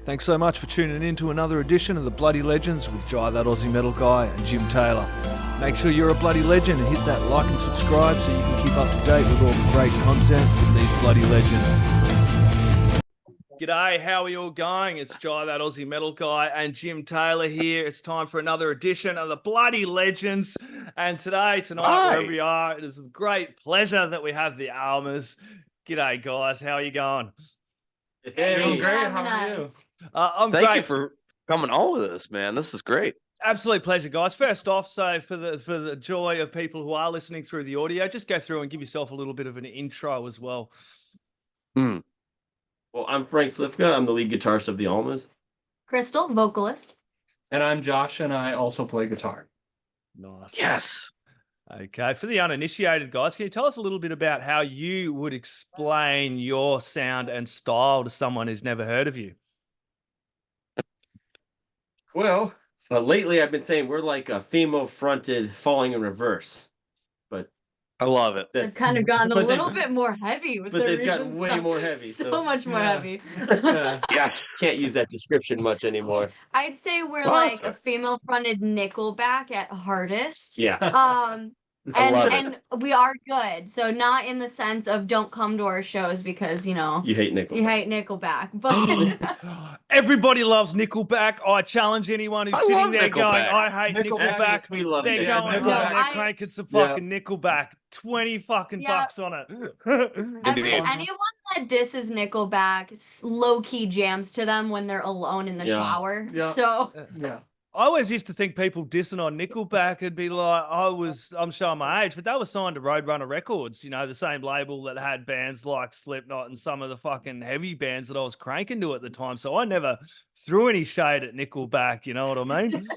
Thanks so much for tuning in to another edition of the Bloody Legends with Jai That Aussie Metal Guy and Jim Taylor. Make sure you're a bloody legend and hit that like and subscribe so you can keep up to date with all the great content from these bloody legends. G'day, how are you all going? It's Jai That Aussie Metal Guy and Jim Taylor here. It's time for another edition of the Bloody Legends. And tonight, wherever we are, it is a great pleasure that we have the Almas. G'day, guys. How are you going? Hey, Doing great. having How are us. you? I'm Thank great. you for coming on with us, man. This is great. Absolute pleasure, guys. First off, so for the joy of people who are listening through the audio, just go through and give yourself a little bit of an intro as well. Well, I'm Frank Slifka. I'm the lead guitarist of the Almas. Crystal, vocalist. And I'm Josh, and I also play guitar. Nice. Yes. Okay. For the uninitiated guys, can you tell us a little bit about how you would explain your sound and style to someone who's never heard of you? Well, lately I've been saying we're like a female-fronted Falling in Reverse. I love it. They've kind of gotten a but little they've- bit more heavy with but their they've gotten recent way stuff. more heavy, So so- much more Yeah. heavy. Yes. Can't use that description much anymore. I'd say we're Well, like that's a female-fronted Nickelback at hardest. Yeah. I love it. And we are good. So not in the sense of don't come to our shows because, you You hate Nickelback. hate Nickelback. But Everybody loves Nickelback. I challenge anyone who's I sitting love there going, Nickelback. I hate Nickelback. Nickelback. We love They're it. going home, Nickelback. they're cranking some fucking Nickelback. 20 fucking Yeah. bucks on it. Indeed. anyone that disses Nickelback low-key jams to them when they're alone in the Yeah. shower. Yeah. So Yeah. I always used to think people dissing on Nickelback would be like, I'm showing my age, but they were signed to Roadrunner Records, the same label that had bands like Slipknot and some of the fucking heavy bands that I was cranking to at the time. So I never threw any shade at Nickelback, you know what I mean?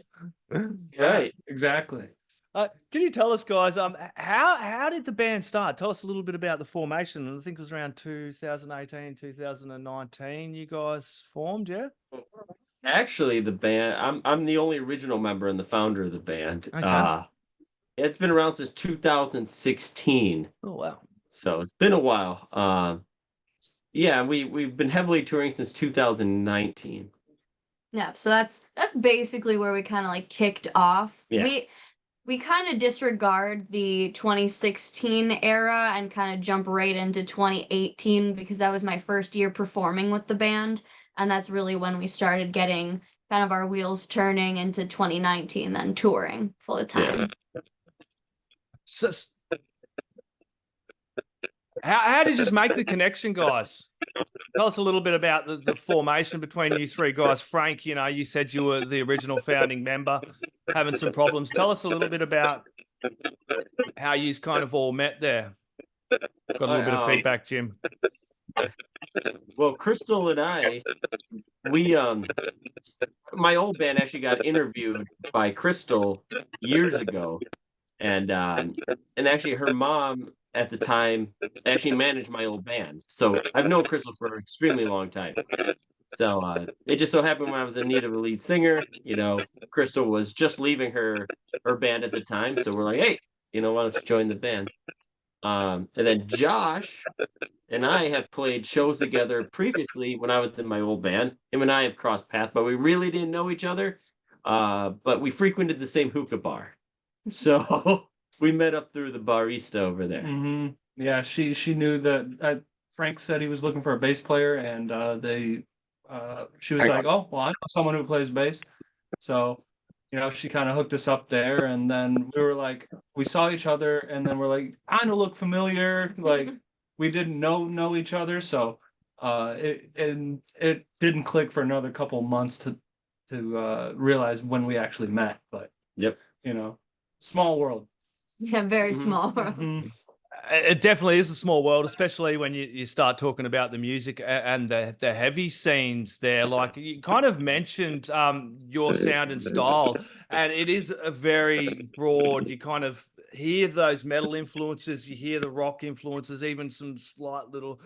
Right. Exactly. Can you tell us, guys, how did the band start? Tell us a little bit about the formation. I think it was around 2018, 2019 you guys formed, yeah? Actually, the band, I'm the only original member and the founder of the band. Okay. It's been around since 2016. Oh, wow. So it's been a while. Yeah, we've been heavily touring since 2019. yeah, so that's basically where we kind of like kicked off. Yeah. We kind of disregard the 2016 era and kind of jump right into 2018 because that was my first year performing with the band, and that's really when we started getting kind of our wheels turning into 2019, then touring full time. So, how did you just make the connection, guys? Tell us a little bit about the formation between you three guys. Frank, you said you were the original founding member, having some problems. Tell us a little bit about how you kind of all met there. Got a little bit of feedback, Jim. Well, Crystal and I, we my old band actually got interviewed by Crystal years ago, and actually her mom at the time actually managed my old band. So I've known Crystal for an extremely long time. So it just so happened when I was in need of a lead singer, Crystal was just leaving her band at the time. So we're like, hey, why don't you join the band? And then Josh and I have played shows together previously when I was in my old band. Him and I have crossed paths, but we really didn't know each other. But we frequented the same hookah bar. So we met up through the barista over there. Mm-hmm. Yeah, she knew that Frank said he was looking for a bass player, and she was like, "Oh, well, I know someone who plays bass." So, she kind of hooked us up there, and then we were like, we saw each other, and then we're like, kind of look familiar, like we didn't know each other, so it didn't click for another couple months to realize when we actually met, but Yep. small world. Yeah, very small. Mhm. It definitely is a small world, especially when you start talking about the music and the heavy scenes there. Like you kind of mentioned your sound and style, and it is a very broad. You kind of hear those metal influences, you hear the rock influences, even some slight little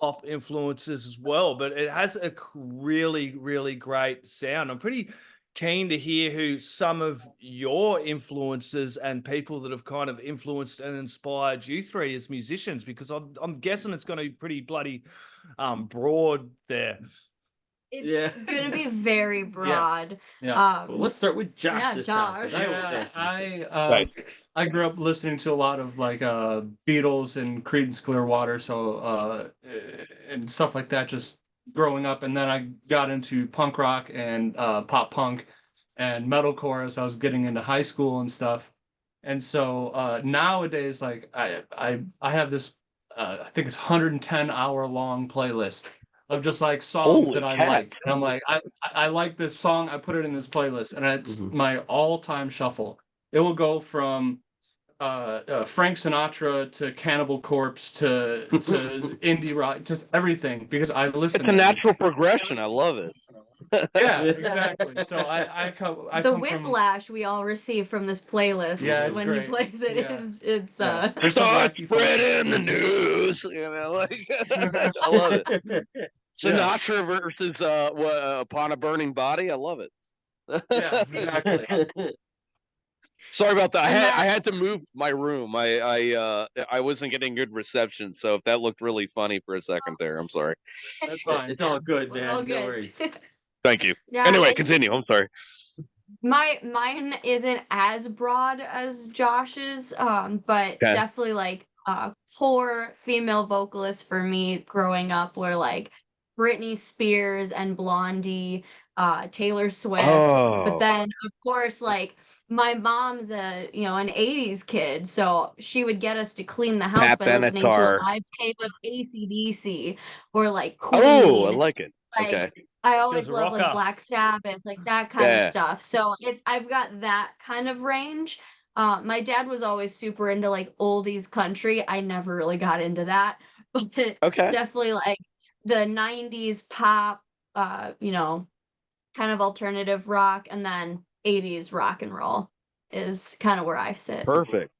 pop influences as well. But it has a really, really great sound. I'm pretty keen to hear who some of your influences and people that have kind of influenced and inspired you three as musicians, because I'm guessing it's going to be pretty bloody broad there. It's gonna be very broad. Yeah. Well, let's start with Josh Yeah, this time. 'cause Josh. I always Yeah, answer this. I grew up listening to a lot of like Beatles and Creedence Clearwater, so and stuff like that. Just growing up, and then I got into punk rock and pop punk and metalcore as I was getting into high school and stuff. And so nowadays, like I have this I think it's 110-hour long playlist of just like songs Holy that I cat. like. And I'm like, I like this song, I put it in this playlist, and it's my all-time shuffle. It will go from Frank Sinatra to Cannibal Corpse to indie rock, just everything, because I listen. It's a natural progression. I love it. Yeah, exactly. So I come The from whiplash we all receive from this playlist Yeah, it's when great. he plays it Yeah. is it's Yeah. There's some Start wacky fun spreading the stuff. news. You know, like I love it. Sinatra versus Upon a Burning Body. I love it. Yeah, exactly. Sorry about that. And I had to move my room. I wasn't getting good reception, so if that looked really funny for a second there, I'm sorry. That's fine. It's all good, We're man. all No good. worries. Thank you. Yeah, Anyway, and continue. I'm sorry. mine isn't as broad as Josh's, but Okay. definitely like core female vocalists for me growing up were like Britney Spears and Blondie, Taylor Swift, but Oh, then of course like my mom's an 80s kid, so she would get us to clean the house Pat by listening to a Benatar. live tape of AC/DC or like Oh, I Queen. like it. Like Okay. I She always was a love like rocker. Black Sabbath, like that kind of Yeah. stuff. So I've got that kind of range. My dad was always super into like oldies country. I never really got into that, but Okay. definitely like the 90s pop, kind of alternative rock, and then 80s rock and roll is kind of where I sit. Perfect.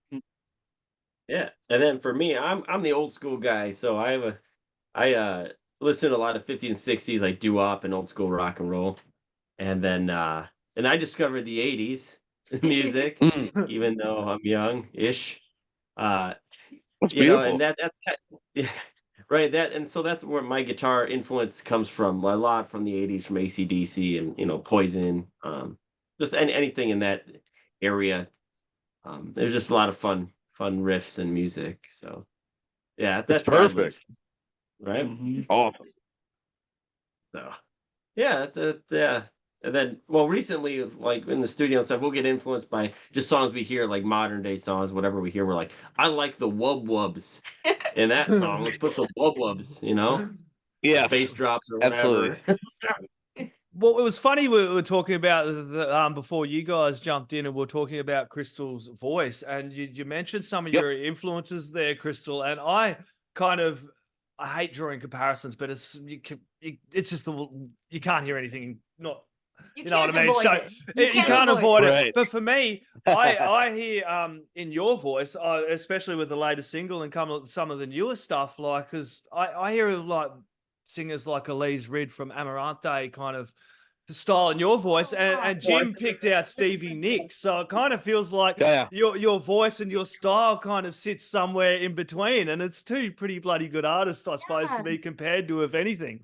Yeah, and then for me, I'm the old school guy, so I listen to a lot of 50s and 60s like doo-wop and old school rock and roll, and then and I discovered the 80s music, Mm, even though I'm young-ish. Uh, that's and beautiful. that's kind yeah, right. And so that's where my guitar influence comes from a lot from the 80s, from AC/DC and Poison, just anything in that area. There's just a lot of fun riffs and music. So yeah, That's that's where I live, perfect. right? Awesome. So yeah, yeah. And then, well, recently, like in the studio and stuff, we'll get influenced by just songs we hear, like modern day songs, whatever we hear. We're like, I like the wub wubs in that song. Let's put some wub wubs, Yes, bass drops or absolutely. whatever. Well, it was funny we were talking about before you guys jumped in, and we are talking about Crystal's voice, and you mentioned some of Yep. your influences there, Crystal, and I kind of I hate drawing comparisons, but it's just you can't hear anything. Not You know what can't I mean? avoid So it. you can't avoid it. Right. But for me, I hear in your voice, especially with the latest single and some of the newer stuff, like because I hear like singers like Elise Reid from Amarante kind of style in your voice, and Jim picked out Stevie Nicks, so it kind of feels like Yeah. your voice and your style kind of sits somewhere in between, and it's two pretty bloody good artists, I suppose, to be compared to, if anything.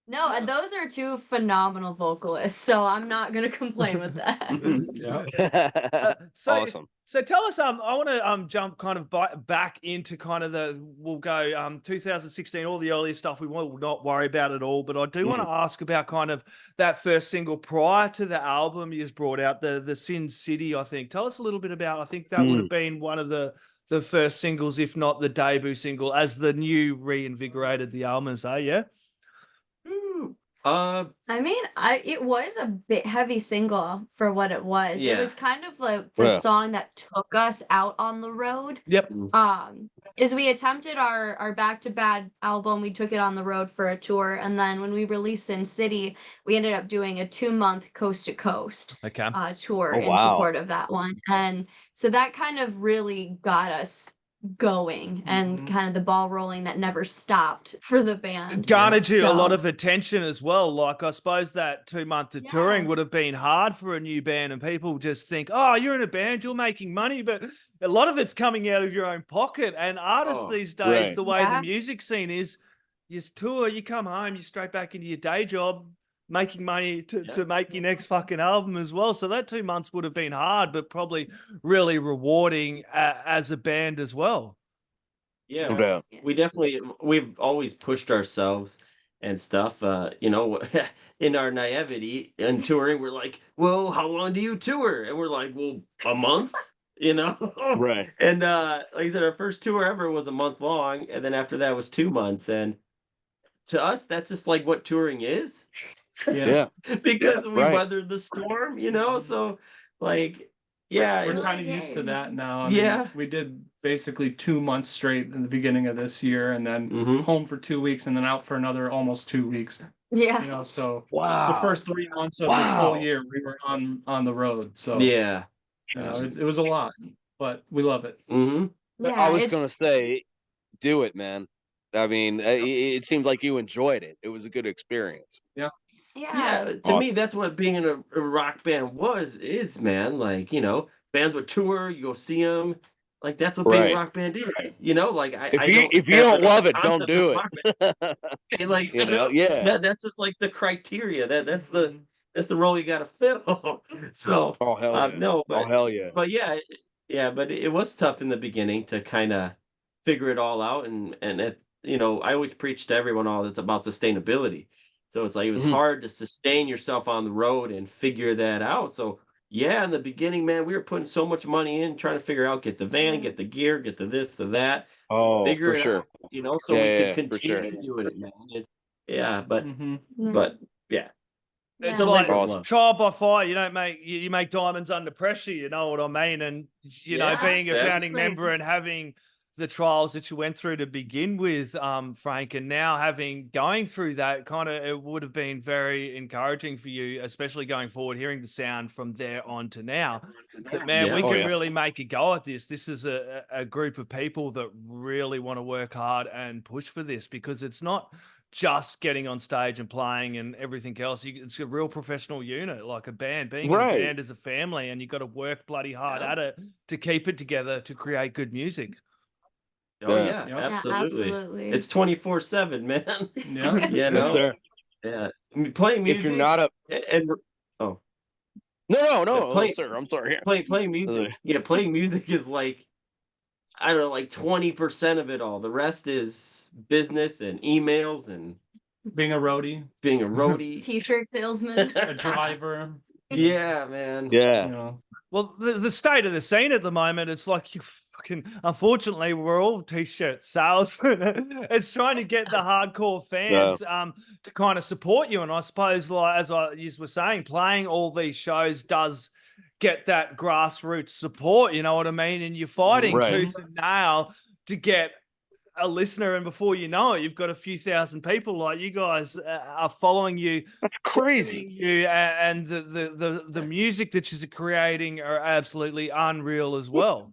No, and those are two phenomenal vocalists, so I'm not gonna complain with that. Yeah. Awesome. So tell us, I want to jump kind of back into kind of we'll go 2016, all the earlier stuff. We will not worry about it all, but I do want to ask about kind of that first single prior to the album you just brought out, the Sin City, I think. Tell us a little bit about. I think that would have been one of the first singles, if not the debut single, as the new reinvigorated the Almas, yeah. Uh, I mean, it was a bit heavy single for what it was. It Yeah. was kind of like the Yeah. song that took us out on the road. Yep. Is we attempted our Back to Bad album, we took it on the road for a tour, and then when we released Sin City, we ended up doing a 2-month coast to coast Okay. tour Oh, in wow. support of that one. And so that kind of really got us going and kind of the ball rolling that never stopped for the band. Garnered you a lot So- of attention as well. Like, I suppose that 2 month of touring would have been hard for a new band, and people just think, oh, you're in a band, you're making money, but a lot of it's coming out of your own pocket. And artists these days, right. the way the Yeah. music scene is, you tour, you come home, you straight back into your day job, making money to make your next fucking album as well. So that 2 months would have been hard, but probably really rewarding as a band as well. Yeah, No doubt. we've always pushed ourselves and stuff. In our naivety and touring, we're like, well, how long do you tour? And we're like, well, a month, you know? Right. And like I said, our first tour ever was a month long, and then after that was 2 months. And to us, that's just like what touring is. Yeah. Because we right. weathered the storm, you know? So like, yeah, We're Well, kind of used to yeah. that now. I Yeah. mean, we did basically 2 months straight in the beginning of this year, and then Mhm. home for 2 weeks, and then out for another almost 2 weeks. Yeah. You know, so Wow. the first 3 months of this whole Wow. year, we were on the road. So Yeah. you know, it was a lot, but we love it. Hmm. Yeah, I was it's gonna say, do it, man. I mean, it seemed like you enjoyed it. It was a good experience. yeah. Yeah, to me, that's what being in a rock band is, man. Like, bands would tour, you go see them. Like, that's what being a Right. rock band is. Like, I If you have don't love it, don't concept of do rock band. it. Like, Yeah. that's just like the criteria. That's the role you got to fill. So, Oh hell yeah. no, Oh hell yeah. but yeah, but it was tough in the beginning to kind of figure it all out, and I always preach to everyone all that's about sustainability. So it's like it was Mhm. hard to sustain yourself on the road and figure that out. So yeah, in the beginning, man, we were putting so much money in trying to figure out, get the van, get the gear, get the this, the that, Oh, figure for it sure. out, so Yeah, we could yeah, for sure. continue doing it, man. Yeah, but Hmm. but yeah, It's it's a Yeah. like labor of Awesome. love. trial by fire. You don't make you make diamonds under pressure. You know what I mean? And Yeah, being a that's- founding member and having the trials that you went through to begin with, Frank, and now going through that, it would have been very encouraging for you, especially going forward, hearing the sound from there on to now. That man, Yeah. we Oh, can yeah. really make a go at this. This is a group of people that really want to work hard and push for this, because it's not just getting on stage and playing and everything else. It's a real professional unit, like a band. Being in a Right. band is a family, and you've got to work bloody hard Yeah. at it to keep it together to create good music. Oh Yeah. yeah, Yep. Yeah, absolutely. absolutely. It's 24/7, man. Yeah. You Yes, know, sir. yeah. I mean, playing If you're music not a and oh, no, playing sir. I'm sorry. playing music. Yeah, playing music is like, I don't know, like 20% of it all. The rest is business and emails and Being a roadie, being a roadie. T-shirt salesman. a driver. Yeah, man. You Yeah. know, Well, the state of the scene at the moment, it's like you fucking. Unfortunately, we're all t-shirt salesmen. It's trying to get the hardcore fans to kind of support you, and I suppose, like as you were saying, playing all these shows does get that grassroots support. You know what I mean? And you're fighting Right. tooth and nail to get a listener, and before you know it, you've got a few thousand people like you guys are following you, That's crazy. you, and the music that you're creating are absolutely unreal as well.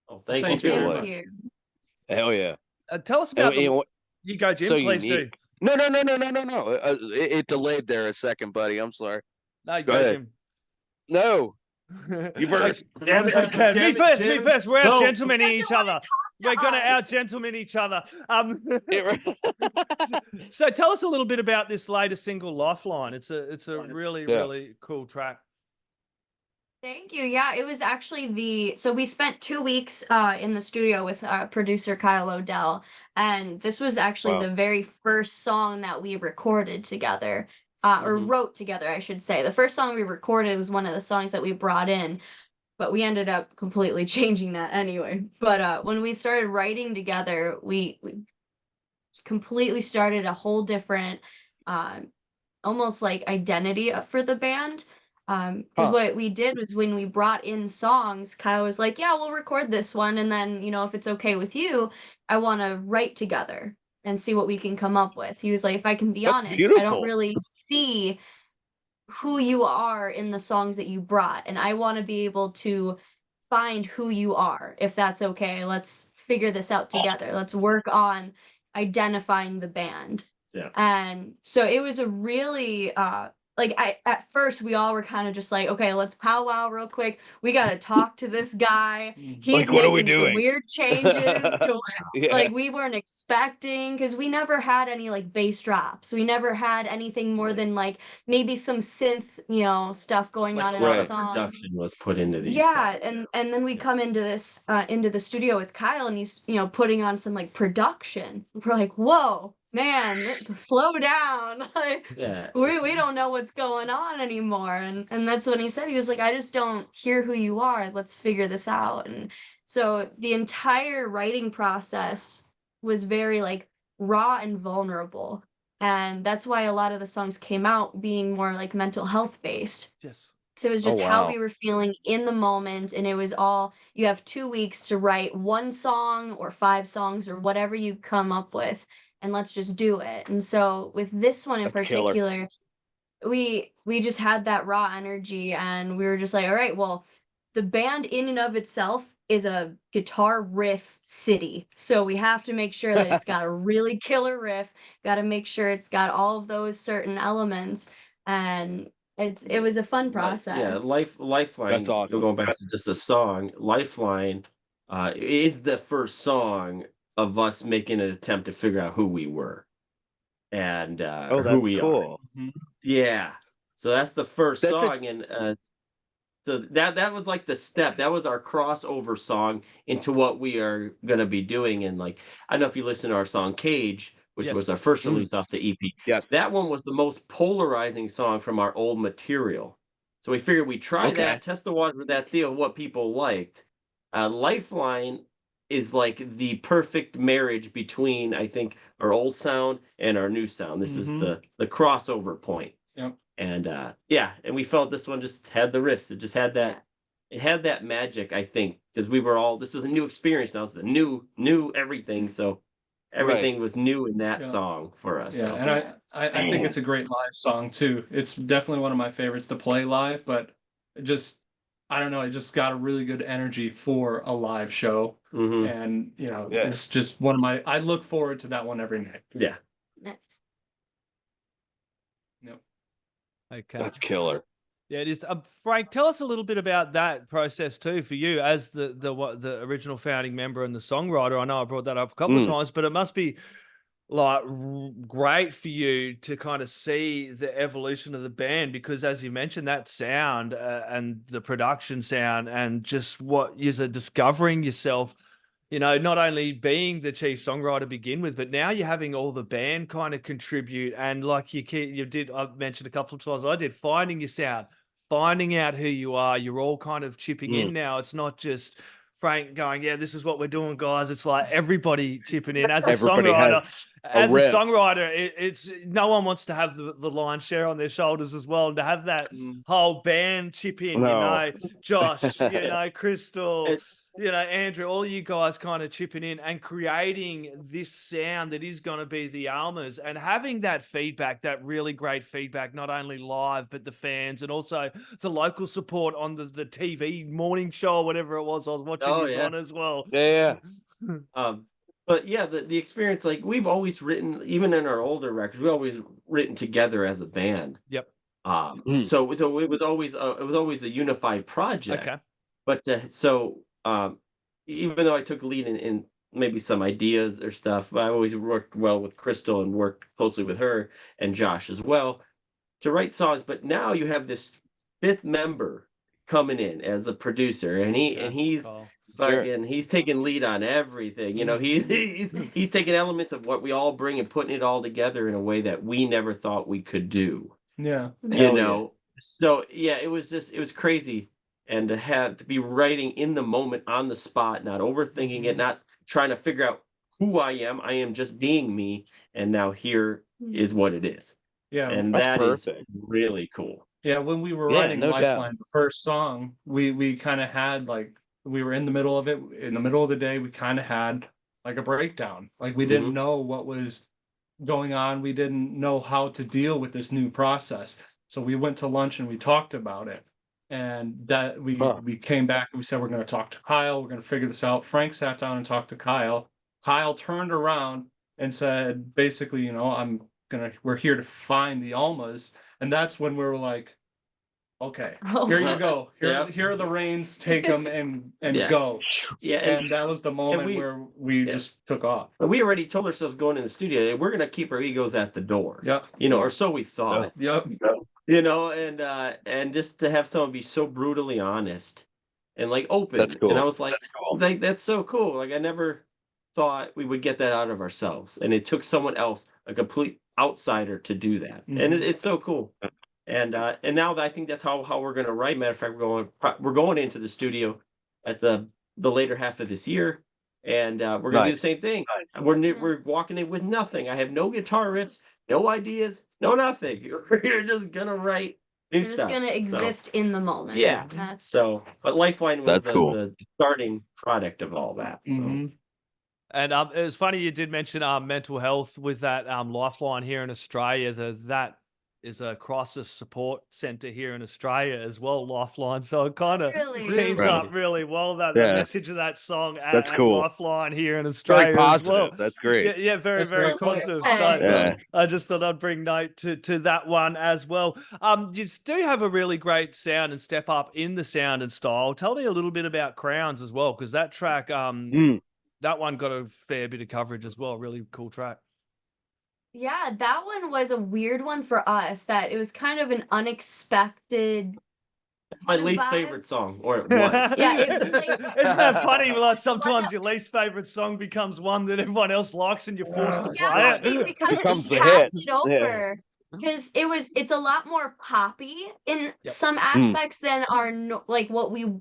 Oh, thank Thank you you very very much. Thank you. Hell yeah. Tell us And, about you know, you go, Jim. so Please do. unique. No. It delayed there a second, buddy. I'm sorry. No, Go go, ahead. Jim. No, you first. Damn it, Okay, damn me it, first. Me Jim. first. We're Go. out gentlemening He each doesn't wanna other. talk to We're gonna out us. gentleman each other. Yeah, So tell us a little bit about this latest single, Lifeline. It's a really Yeah. really cool track. Thank you. Yeah, it was actually so we spent 2 weeks in the studio with producer Kile Odell, and this was actually Wow. the very first song that we recorded together, or Mhm. wrote together, I should say. The first song we recorded was one of the songs that we brought in, but we ended up completely changing that anyway. But when we started writing together, we completely started a whole different, almost like identity for the band. Because Huh. what we did was when we brought in songs, Kyle was like, "Yeah, we'll record this one, and then if it's okay with you, I want to write together and see what we can come up with." He was like, "If I can be That's honest, I don't beautiful. really see who you are in the songs that you brought, and I want to be able to find who you are. If that's okay, let's figure this out together. Let's work on identifying the band." Yeah. And so it was a really like at first we all were kind of just like, okay, let's powwow real quick. We got to talk to this guy. He's Like, what are we making some doing? weird changes to what Yeah. like we weren't expecting, because we never had any like bass drops. We never had anything more than like maybe some synth, stuff going Like on in a lot our of songs. production was put into these Yeah, songs. and then we come into this into the studio with Kyle, and he's putting on some like production. We're like, whoa, man, slow down. Like, Yeah. we don't know what's going on anymore. And that's when he said, he was like, I just don't hear who you are. Let's figure this out. And so the entire writing process was very like raw and vulnerable. And that's why a lot of the songs came out being more like mental health based. Yes. So it was just how wow. we were feeling in the moment, and it was all, you have 2 weeks to write one song or 5 songs or whatever you come up with, and let's just do it. And so with this one in That's killer. particular, we just had that raw energy, and we were just like, all right, well, the band in and of itself is a guitar riff city. So we have to make sure that it's got a really killer riff, got to make sure it's got all of those certain elements, and it was a fun process. Yeah, Lifeline. That's awesome. Going back to just a song, Lifeline is the first song of us making an attempt to figure out who we were and Oh, who that's we are. cool. Yeah, so that's the first That's a- song, and so that was like the step. That was our crossover song into what we are gonna be doing. And like, I don't know if you listen to our song Cage, which was Yes. our first release off the EP. Yes. That one was the most polarizing song from our old material. So we figured we'd try Okay. that, test the water with that, see what people liked. Lifeline is like the perfect marriage between, I think, our old sound and our new sound. This is the crossover point. Yep. And and we felt this one just had the riffs. It just had that. It had that magic, I think, because we were all. This is a new experience now. It's a new everything. So everything was new in that Yeah. song for us. Yeah, So. and I think it's a great live song too. It's definitely one of my favorites to play live, but it just, I don't know, it just got a really good energy for a live show. Mhm. And Yeah. it's just one of my, I look forward to that one every night. Yeah. Yep. Okay. That's killer. Yeah, it is. Frank, tell us a little bit about that process too for you as the original founding member and the songwriter. I know I brought that up a couple of times, but it must be like great for you to kind of see the evolution of the band, because as you mentioned, that sound and the production sound and just what you're discovering yourself, not only being the chief songwriter to begin with, but now you're having all the band kind of contribute. And like you did, I've mentioned a couple of times, I did, finding your sound, finding out who you are. You're all kind of chipping in now. It's not just Frank going, yeah, this is what we're doing, guys. It's like everybody chipping in. As a Everybody songwriter, has a riff. it's no one wants to have the lion's share on their shoulders as well, and to have that whole band chip in. No. Josh, Crystal. It- Andrew, all you guys kind of chipping in and creating this sound that is going to be the Almas, and having that feedback, that really great feedback, not only live, but the fans and also the local support on the TV morning show or whatever it was I was watching on as well. Yeah. But yeah, the experience, like we've always written, even in our older records, we always written together as a band. Yep. So it was always a unified project. Okay. But even though I took lead in maybe some ideas or stuff, I always worked well with Crystal and worked closely with her and Josh as well to write songs. But now you have this fifth member coming in as a producer, and he's fucking, he's taking lead on everything. He's taking elements of what we all bring and putting it all together in a way that we never thought we could do. Yeah. So yeah, it was crazy. And to be writing in the moment, on the spot, not overthinking it, not trying to figure out who I am just being me. And now here is what it is. Yeah. And That's perfect. Really cool. Yeah, when we were Yeah, writing no doubt. Lifeline, the first song, we kind of had like, we were in the middle of it. In the middle of the day, we kind of had like a breakdown. Like we didn't know what was going on. We didn't know how to deal with this new process. So we went to lunch and we talked about it. And that we came back and we said, we're going to talk to Kyle. We're going to figure this out. Frank sat down and talked to Kyle. Kyle turned around and said, basically, we're here to find the Almas. And that's when we were like, okay, Oh, here you go. Yeah. Here are the reins. Take them and Yeah. go. Yeah, And that was the moment where we just took off. and we already told ourselves going in the studio, we're gonna keep our egos at the door. Yep. Or so we thought. Yep. And just to have someone be so brutally honest and like open. That's cool. And I was like, that's so cool. Like I never thought we would get that out of ourselves. And it took someone else, a complete outsider, to do that. And it's so cool. And now I think that's how we're gonna write. Matter of fact, we're going into the studio at the later half of this year, and we're gonna do the same thing. We're walking in with nothing. I have no guitar riffs, no ideas, no nothing. We're just gonna write new You're stuff. just gonna exist in the moment. Yeah. That's But Lifeline was That's cool. the starting product of all that. So. Mhm. And it was funny you did mention mental health with that Lifeline here in Australia. That is a crisis support center here in Australia as well, Lifeline. So it kind of Really? teams Right. up really well. The Yeah. message of that song That's and cool. Lifeline here in Australia Very as positive. well. That's great. Yeah, very, That's very very cool. positive. Yes. So Yeah. I just thought I'd bring note to that one as well. You do have a really great sound and step up in the sound and style. Tell me a little bit about Crowns as well, because that track, that one got a fair bit of coverage as well. Really cool track. Yeah, that one was a weird one for us. That it was kind of an unexpected. It's my kind of least vibe. favorite song, or it was. Yeah, it was like- Isn't that funny? Like sometimes your least favorite song becomes one that everyone else likes, and you're forced to play Yeah, it. they kind of Becomes just the passed hit. it over because it's a lot more poppy in Yep. some aspects than our like what we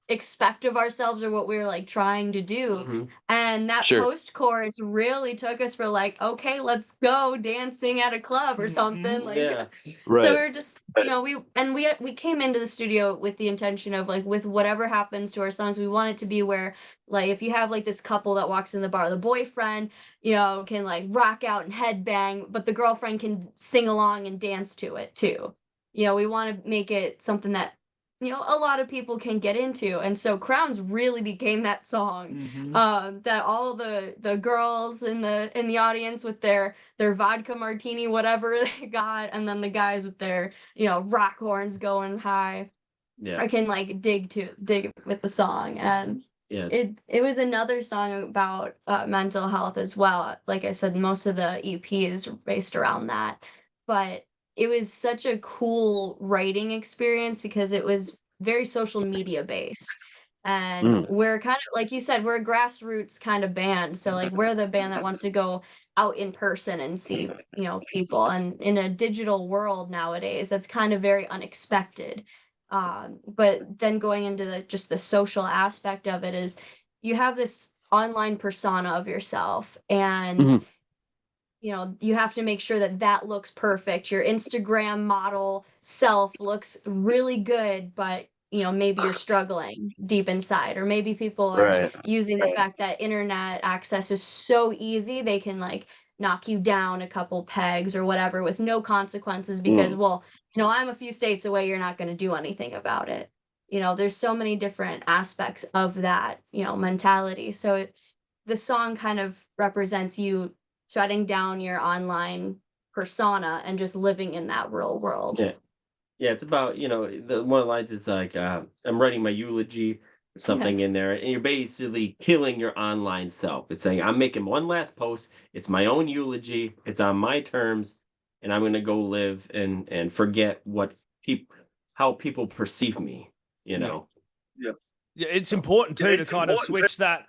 expect of ourselves or what we're like trying to do. Mhm. And that Sure. post chorus really took us for like, okay, let's go dancing at a club or something. Like Yeah. so Right. we're just we came into the studio with the intention of like with whatever happens to our songs, we want it to be where like if you have like this couple that walks in the bar, the boyfriend, can like rock out and headbang, but the girlfriend can sing along and dance to it too. We want to make it something that a lot of people can get into. And so Crowns really became that song. That all the girls in the audience with their vodka martini, whatever they got, and then the guys with their, rock horns going high. Yeah. I can like dig with the song. And Yeah. it was another song about mental health as well. Like I said, most of the EP is based around that. But it was such a cool writing experience because it was very social media based. And we're kind of, like you said, we're a grassroots kind of band. So like we're the band that wants to go out in person and see, people. And in a digital world nowadays, that's kind of very unexpected. But then going into just the social aspect of it is you have this online persona of yourself, and you have to make sure that looks perfect. Your Instagram model self looks really good, but maybe you're struggling deep inside, or maybe people are using the fact that internet access is so easy, they can like knock you down a couple pegs or whatever with no consequences because, I'm a few states away, you're not going to do anything about it. There's so many different aspects of that, mentality. So the song kind of represents you shutting down your online persona and just living in that real world. Yeah, it's about, one of the lines is like, I'm writing my eulogy or something in there, and you're basically killing your online self. It's saying, I'm making one last post. It's my own eulogy. It's on my terms, and I'm going to go live and forget how people perceive me, Yeah, it's important too to kind of switch that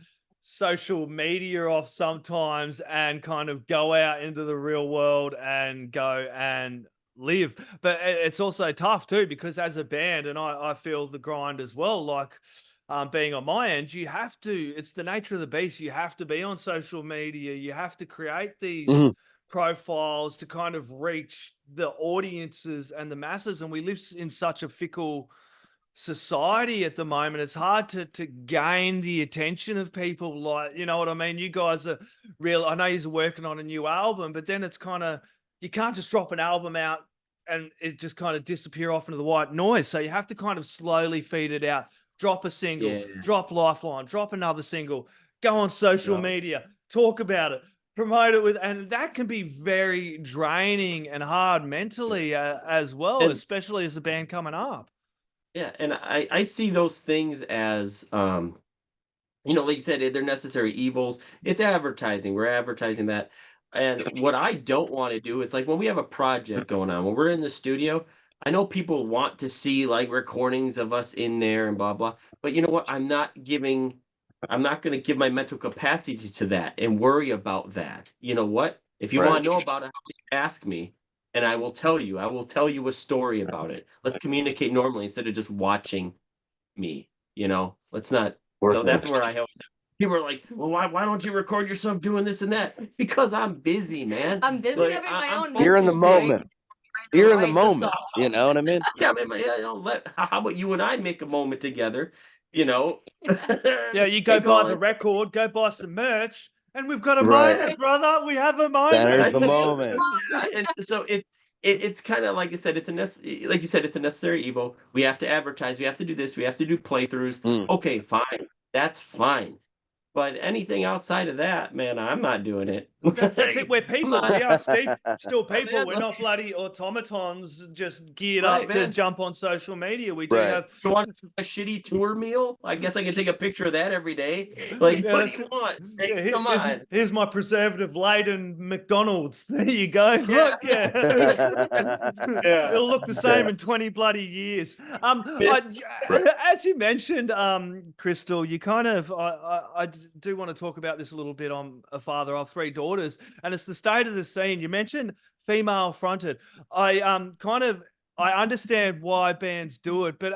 social media off sometimes and kind of go out into the real world and go and live. But it's also tough too, because as a band, and I feel the grind as well, like being on my end, you have to, it's the nature of the beast. You have to be on social media. You have to create these profiles to kind of reach the audiences and the masses. And we live in such a fickle society at the moment. It's hard to gain the attention of people. Like, you know what I mean? You guys are real. I know you're working on a new album, but then it's kind of, you can't just drop an album out and it just kind of disappear off into the white noise. So you have to kind of slowly feed it out. Drop a single, drop Lifeline, drop another single, go on social media, talk about it, promote it with, and that can be very draining and hard mentally as well, And- especially as a band coming up. Yeah, and I see those things as like you said, they're necessary evils. It's advertising. We're advertising that. And what I don't want to do is like when we have a project going on, when we're in the studio, I know people want to see like recordings of us in there and blah blah. But you know what? I'm not going to give my mental capacity to that and worry about that. You know what? If you want to know about it, ask me and I will tell you. I will tell you a story about it. Let's communicate normally instead of just watching me, Let's not. So that's where I always people are like, well, why don't you record yourself doing this and that? Because I'm busy, man. I'm busy Like, having my I'm own You're in the mental break, moment. trying to You're in the write moment. song. You know what I mean? Yeah, I mean, how about you and I make a moment together? Yeah, you go And buy on. the record, go buy some merch, and we've got a Right. moment, brother. We have a There's moment. the moment. And so it's kind of like I said, like you said, it's a necessary evil. We have to advertise. We have to do this. We have to do playthroughs. Mm. Okay, fine. That's fine. But anything outside of that, man, I'm not doing it. That's it. We're people. not- We are still people. man, We're like- not bloody automatons just geared Right, up to man. jump on social media. We do Right. have. You want a shitty tour meal? I guess I can take a picture of that every day. Like, Yeah, what that's do you it. want? Yeah, Hey, come here's, on. here's my preservative-laden McDonald's. There you go. Yeah. Look, it'll look the same in 20 bloody years. As you mentioned, Crystal, you kind of, I do want to talk about this a little bit. I'm a father of 3 daughters, and it's the state of the scene. You mentioned female fronted. I understand why bands do it, but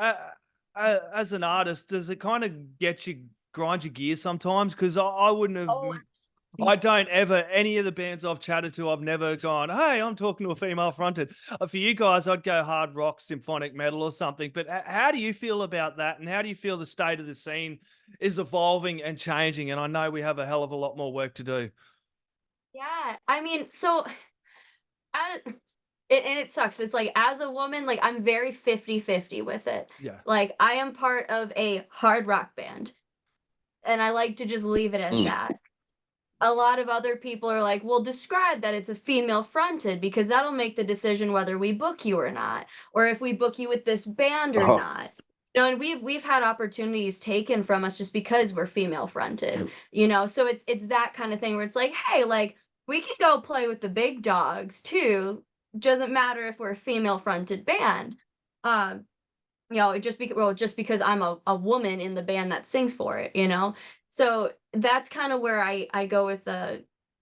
as an artist, does it kind of grind your gears sometimes? Because I wouldn't have. Oh, I don't ever, any of the bands I've chatted to, I've never gone, hey, I'm talking to a female fronted. For you guys, I'd go hard rock, symphonic metal or something. But how do you feel about that? And how do you feel the state of the scene is evolving and changing? And I know we have a hell of a lot more work to do. yeah. I mean, so it sucks. It's like as a woman, like I'm very 50-50 with it. Yeah. Like I am part of a hard rock band. And I like to just leave it at Mm. that. A lot of other people are like, well, describe that it's a female fronted because that'll make the decision whether we book you or not, or if we book you with this band or Oh. not. And we've had opportunities taken from us just because we're female fronted, so it's that kind of thing where it's like, hey, like we can go play with the big dogs too. Doesn't matter if we're a female fronted band. Just because I'm a woman in the band that sings for it. So that's kind of where I go with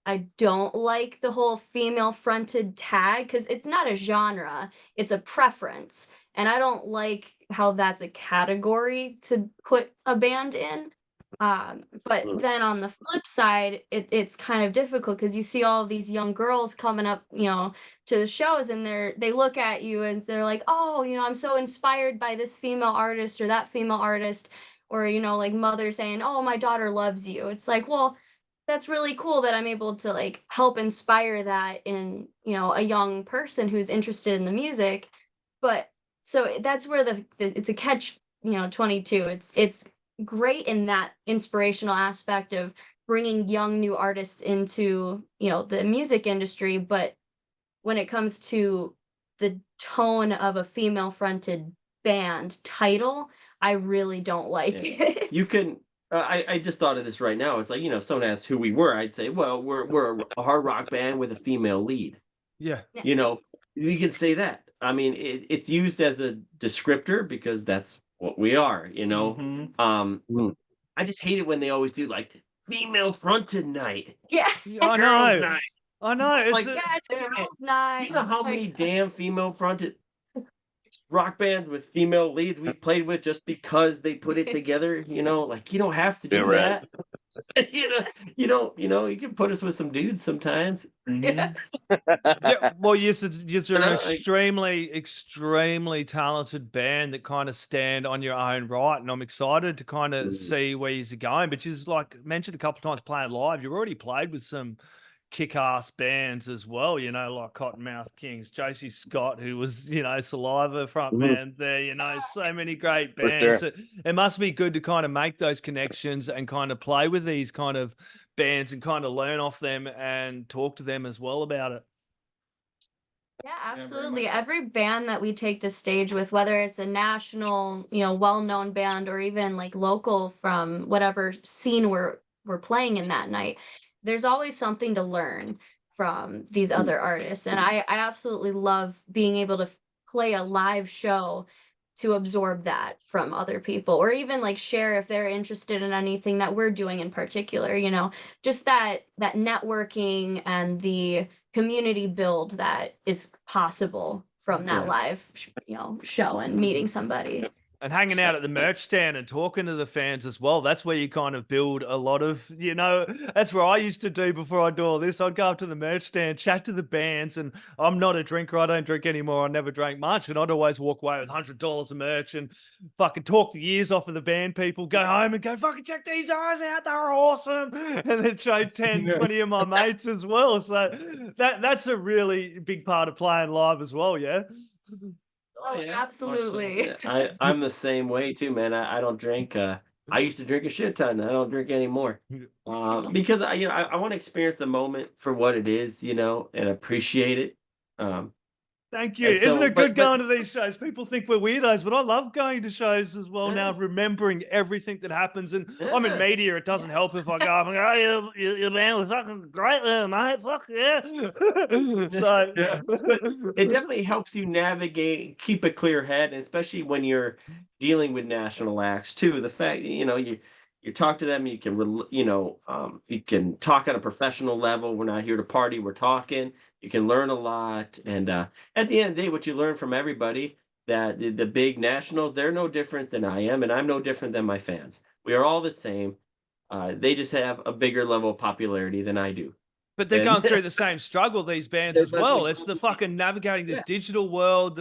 I don't like the whole female fronted tag because it's not a genre, it's a preference. And I don't like how that's a category to put a band in. But then on the flip side, it's kind of difficult because you see all of these young girls coming up, to the shows and they look at you and they're like, oh, I'm so inspired by this female artist or that female artist, or like mother saying, oh, my daughter loves you. It's like, well, that's really cool that I'm able to like help inspire that in a young person who's interested in the music. But so that's where it's a catch 22. It's great in that inspirational aspect of bringing young new artists into the music industry, but when it comes to the tone of a female fronted band title, I really don't like it. You can. I just thought of this right now. It's like if someone asked who we were, I'd say, well, we're a hard rock band with a female lead. Yeah. We can say that. I mean, it's used as a descriptor because that's what we are. Mhm. I just hate it when they always do like female fronted night. Yeah. I Girls' know. night. I know. It's Like, Yeah, it's damn it. girls' night. You know how many damn female fronted rock bands with female leads we've played with just because they put it together? Like you don't have to do Yeah, right. that. You can put us with some dudes sometimes. yeah, well, you're an know, like- extremely talented band that kind of stand on your own right, and I'm excited to kind of see where you're going. But you've like mentioned a couple of times playing live. You've already played with some kick-ass bands as well, like Cottonmouth Kings, Josie Scott, who was, Saliva frontman there, so many great For bands. sure. It must be good to kind of make those connections and kind of play with these kind of bands and kind of learn off them and talk to them as well about it. Yeah, very absolutely. much so. Every band that we take the stage with, whether it's a national, well-known band or even like local from whatever scene we're playing in that night, there's always something to learn from these other artists. And I absolutely love being able to play a live show to absorb that from other people or even like share if they're interested in anything that we're doing in particular, just that networking and the community build that is possible from that Yeah. live show and meeting somebody. And hanging out at the merch stand and talking to the fans as well. That's where you kind of build a lot of, that's where I used to do before I do all this. I'd go up to the merch stand, chat to the bands, and I'm not a drinker. I don't drink anymore. I never drank much. And I'd always walk away with $100 of merch and fucking talk the ears off of the band people, go home and go, fucking check these guys out. They're awesome. And then show 10, 20 of my mates as well. So that's a really big part of playing live as well. Yeah. Oh, yeah, much so. absolutely. I'm the same way too, man. I don't drink. I used to drink a shit ton. I don't drink anymore. Because I want to experience the moment for what it is, and appreciate it. Thank you. And so, Isn't it but- good going to these shows? People think we're weirdos, but I love going to shows as well now, remembering everything that happens. And I'm in Yeah. media. It doesn't help if I go, I'm like, oh, you man was fucking great there, mate. Fuck yeah. So Yeah. It definitely helps you navigate, keep a clear head, and especially when you're dealing with national acts too. The fact, you talk to them, you can, you can talk on a professional level. We're not here to party. We're talking. You can learn a lot, and at the end of the day, what you learn from everybody, that the big nationals, they're no different than I am, and I'm no different than my fans. We are all the same. They just have a bigger level of popularity than I do. But they're And- going through the same struggle, these bands as But well. they- It's the fucking navigating this Yeah. digital world,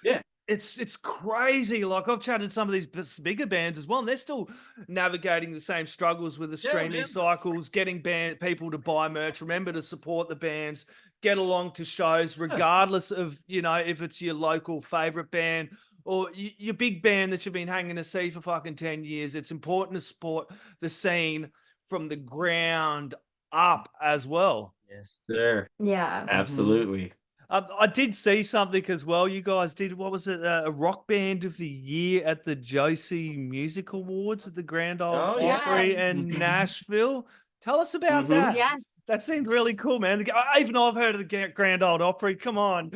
Yeah. It's crazy. Like I've chatted to some of these bigger bands as well, and they're still navigating the same struggles with the Yeah, streaming man. cycles, getting people to buy merch. Remember to support the bands, get along to shows, regardless of if it's your local favorite band or your big band that you've been hanging to see for fucking 10 years. It's important to support the scene from the ground up as well. Yes, sir. Yeah. Absolutely. I did see something as well. You guys did, what was it? A rock band of the year at the Josie Music Awards at the Grand Ole Oh, yeah. Opry Yes. in Nashville. Tell us about Mhm. that. Yes. That seemed really cool, man. Even I've heard of the Grand Ole Opry. Come on.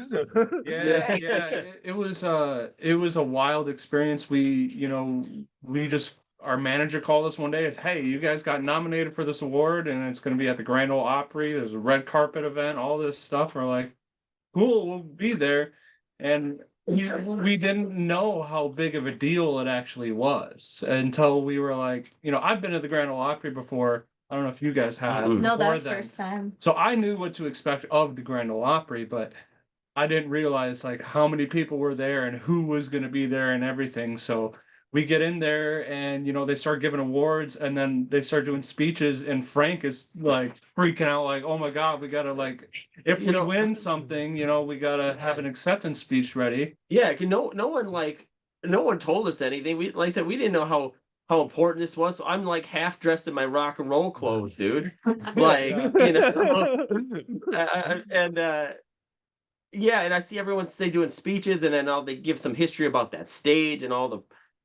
Yeah. It was a wild experience. Our manager called us one day and said, "Hey, you guys got nominated for this award, and it's going to be at the Grand Ole Opry. There's a red carpet event, all this stuff." We're like, "Cool, we'll be there." And we didn't know how big of a deal it actually was until we were like, I've been to the Grand Ole Opry before. I don't know if you guys have. Mm-mm. No, before that's then. first time. So I knew what to expect of the Grand Ole Opry, but I didn't realize like how many people were there and who was going to be there and everything. So we get in there and they start giving awards and then they start doing speeches and Frank is like freaking out like, "Oh my God, we gotta if we win something, we gotta have an acceptance speech ready." Yeah, no one told us anything. We, like I said, we didn't know how important this was. So I'm like half dressed in my rock and roll clothes, dude. Like, and I see everyone doing speeches, and then they give some history about that stage and all the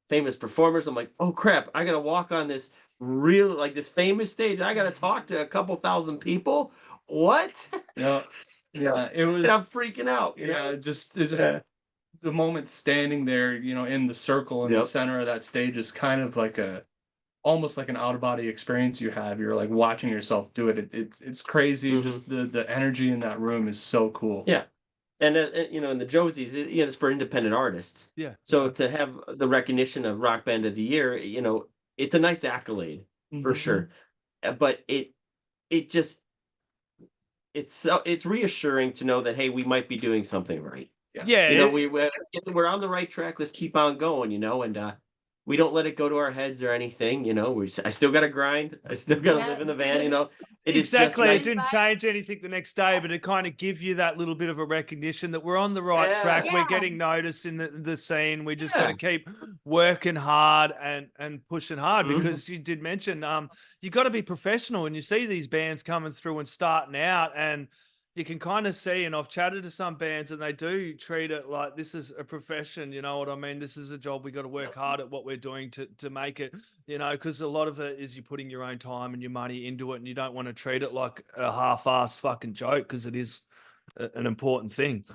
famous performers. I'm like, oh crap, I gotta walk on this this famous stage. I gotta talk to a couple thousand people. What? Yeah. It was. And I'm freaking out. The moment standing there, in the circle in the Yep. center of that stage is kind of like almost like an out of body experience you have. You're like watching yourself do it. It's crazy. Mhm. Just the energy in that room is so cool. Yeah. And in the Josies, it's for independent artists. Yeah. So to have the recognition of Rock Band of the Year, it's a nice accolade for Mhm. sure. But it's reassuring to know that, hey, we might be doing something right. Yeah. We're on the right track. Let's keep on going. And we don't let it go to our heads or anything. You know, I still got to grind. I still got to live in the van. You know, it is just Exactly. It nice. didn't change anything the next day, but it kind of give you that little bit of a recognition that we're on the right track. Yeah. We're getting noticed in the scene. We just got Yeah. to keep working hard and pushing hard, Mhm. because you did mention you got to be professional, and you see these bands coming through and starting out, and you can kind of see, and I've chatted to some bands and they do treat it like this is a profession, you know what I mean? This is a job. We got to work hard at what we're doing to make it, you know, because a lot of it is you putting your own time and your money into it, and you don't want to treat it like a half-assed fucking joke, because it is an important thing.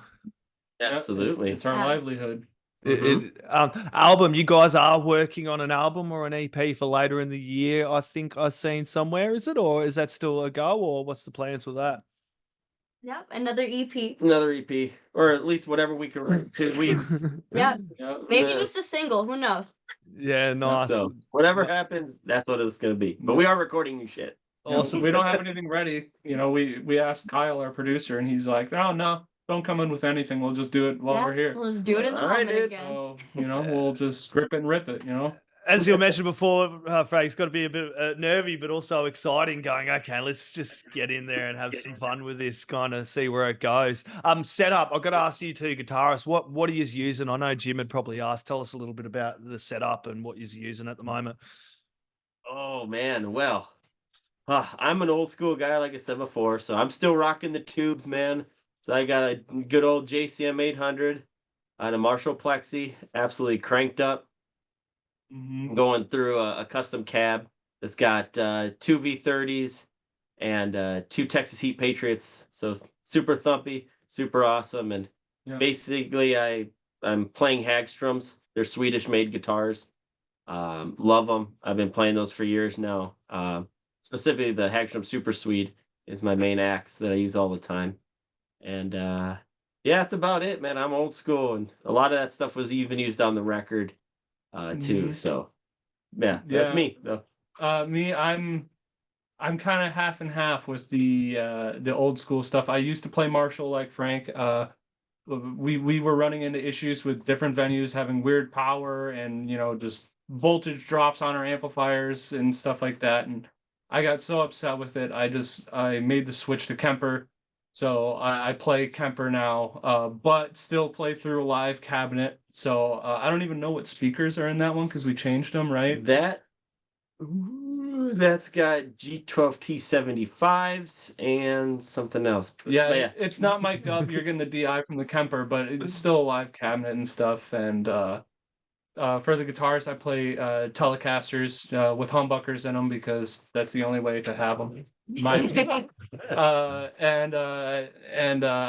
Yeah, Absolutely. it's our Yes. livelihood. Album, you guys are working on an album or an EP for later in the year, I think I've seen somewhere, is it? Or is that still a go, or what's the plans with that? Yep, another EP. Another EP, or at least whatever we can write 2 weeks. Yeah, Yeah. maybe Yeah. just a single. Who knows? Yeah, nice. So whatever Yeah. happens, that's what it's going to be. But we are recording new shit. Awesome. We don't have anything ready. You know, we asked Kyle, our producer, and he's like, no, don't come in with anything. We'll just do it while Yeah, we're here. we'll just do it in the All right, moment dude. again. So, you know, we'll just rip it and rip it, you know? As you mentioned before, Frank, it's got to be a bit nervy, but also exciting. Going, okay, let's just get in there and have some fun with this, kind of see where it goes. Setup. I've got to ask you two guitarists, what are you using? I know Jim had probably asked. Tell us a little bit about the setup and what you're using at the moment. Oh, man. Well, I'm an old school guy, like I said before, so I'm still rocking the tubes, man. So I got a good old JCM 800 on a Marshall Plexi, absolutely cranked up. Mhm. Going through a custom cab that's got 2 V30s and 2 Texas Heat Patriots. So super thumpy, super awesome. And Yeah. basically, I'm playing Hagströms. They're Swedish-made guitars. Love them. I've been playing those for years now. Specifically, the Hagström Super Swede is my main axe that I use all the time. And yeah, that's about it, man. I'm old school, and a lot of that stuff was even used on the record too. Mhm. So yeah, that's Yeah. me though. Me, I'm kind of half and half with the old school stuff. I used to play Marshall like Frank. We were running into issues with different venues having weird power and, you know, just voltage drops on our amplifiers and stuff like that. And I got so upset with it. I made the switch to Kemper. So I play Kemper now, but still play through a live cabinet. So I don't even know what speakers are in that one because we changed them, right? That's got G12T75s and something else. Yeah, But yeah. it's not mic'd up. You're getting the DI from the Kemper, but it's still a live cabinet and stuff. And for the guitars, I play Telecasters with humbuckers in them because that's the only way to have them. And I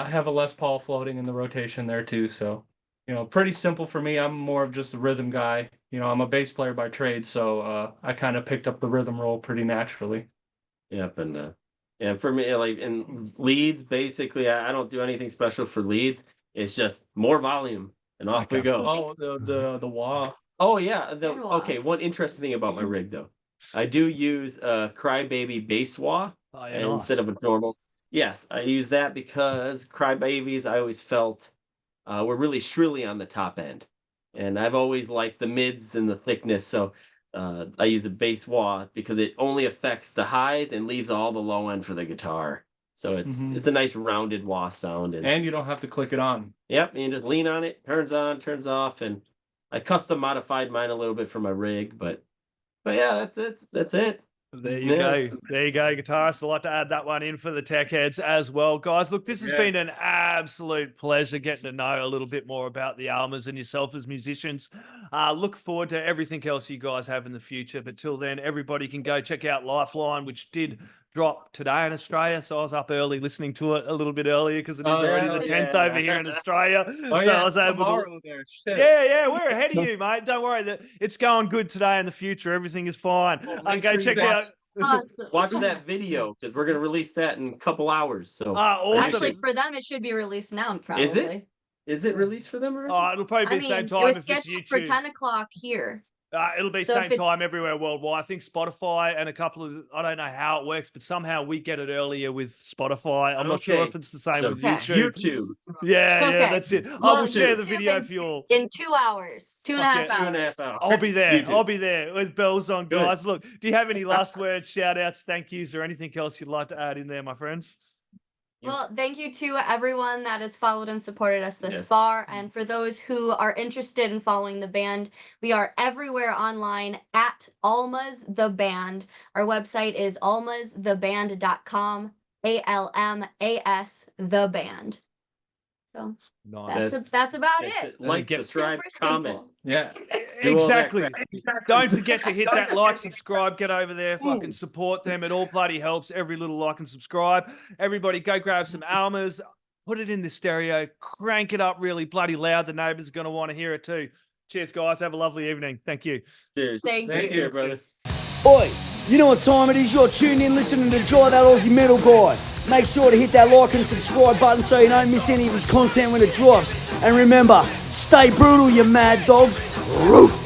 have a Les Paul floating in the rotation there too. So, you know, pretty simple for me. I'm more of just a rhythm guy. You know, I'm a bass player by trade, so I kind of picked up the rhythm role pretty naturally. Yep, and yeah, for me, like in leads, basically, I don't do anything special for leads. It's just more volume, and off we Okay. go. Oh, the wah. Oh yeah, Good wah. okay. One interesting thing about my rig though, I do use a Crybaby bass wah Oh, yeah, nice. instead of a normal. Yes, I use that because Crybabies I always felt were really shrilly on the top end, and I've always liked the mids and the thickness. So I use a bass wah because it only affects the highs and leaves all the low end for the guitar. So it's a nice rounded wah sound. And you don't have to click it on. Yep, you just lean on it, turns on, turns off, and I custom modified mine a little bit for my rig, but yeah, that's it. That's it. There you go. There you go, guitarist. I'd like to add that one in for the tech heads as well. Guys, look, this has been an absolute pleasure getting to know a little bit more about the Almas and yourself as musicians. Look forward to everything else you guys have in the future. But till then, everybody can go check out Lifeline, which did drop today in Australia. So I was up early listening to it a little bit earlier because it is already the 10th over here in Australia. Oh, so yeah, I was able tomorrow there. Shit. Yeah, we're ahead of you, mate. Don't worry. It's going good today and the future. Everything is fine. Make Go sure you check out. Awesome. Watch that video because we're gonna release that in a couple hours. So Awesome. Actually, for them, it should be released now, probably. Is it? Is it released for them already? It'll probably be I the same mean, time it was if it's scheduled YouTube. for 10 o'clock here. It'll be So if same it's- time everywhere worldwide. I think Spotify and a couple of, I don't know how it works, but somehow we get it earlier with Spotify. I'm not sure Okay. if it's the same So with Okay. YouTube. YouTube. Yeah, Okay. that's it. I Well, will share the YouTube video in- for you all. In 2 hours, 2.5 Okay. hours. 2.5 hours. I'll be there. YouTube. I'll be there with bells on, Good. guys. Look, do you have any last words, shout outs, thank yous, or anything else you'd like to add in there, my friends? Well, thank you to everyone that has followed and supported us this Yes. far. And for those who are interested in following the band, we are everywhere online at Almas the Band. Our website is almastheband.com, ALMAS the band. So Nice. that's about That's it. Like, Get- subscribe, Super comment. simple. Yeah. Do all that Exactly. crap. Don't forget to hit that like, subscribe, get over there, fucking support them. It all bloody helps. Every little like and subscribe. Everybody go grab some Almas, put it in the stereo, crank it up really bloody loud. The neighbors are going to want to hear it too. Cheers, guys. Have a lovely evening. Thank you. Cheers. Thank Take you. care, brother. Oi, you know what time it is? You're tuned in listening to Dry That Aussie Metal Guy. Make sure to hit that like and subscribe button so you don't miss any of his content when it drops. And remember, stay brutal, you mad dogs. Roof!